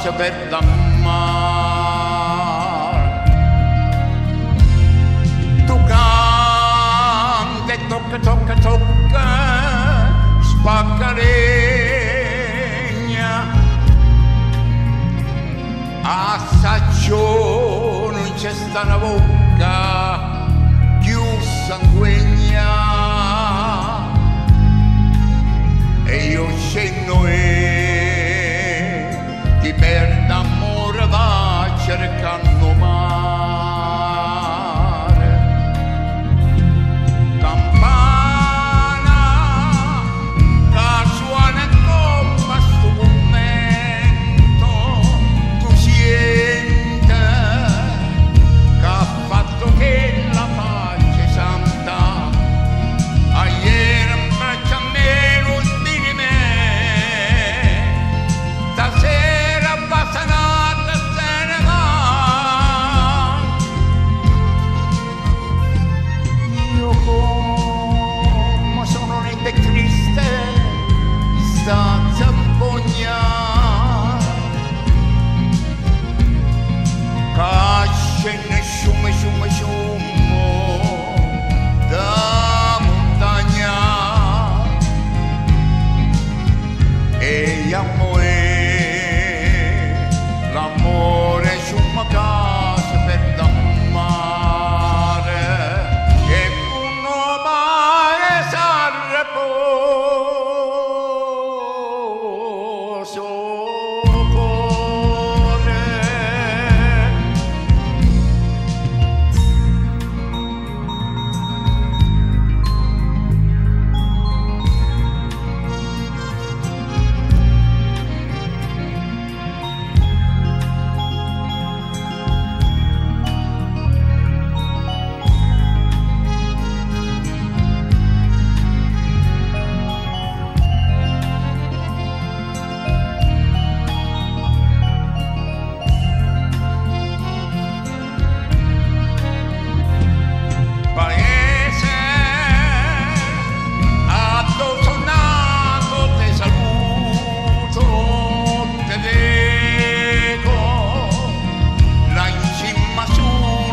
casa per l'ammar. Tu canta e tocca, tocca, tocca, spacca legna, assaggio non c'è sta una bocca più sanguigna. E io scendo e ti per d'amore va cercando mare. Campana che suona come sto momento, tu senti che ha fatto che la pace santa ieri in braccio a me. Scende sciume, sciume, sciumo da montagna e l'amore sciuma casa per l'ammare e uno mare s'arreposo.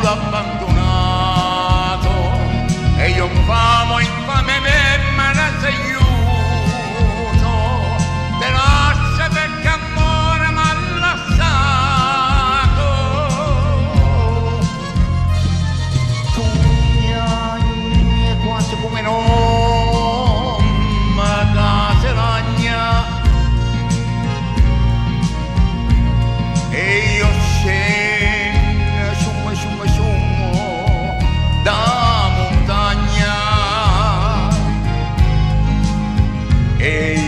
Abbandonato e io famo infame me ma la aiuto te lascia perché amore m'ha lasciato. Tu mi hai quasi come non ma casa ragna e io scendo da montagna e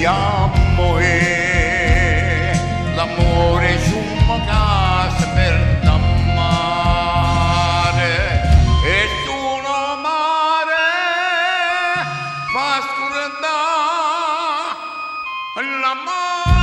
l'amore sciumo casa per l'ammare e tu no mare fa scurandà l'amore.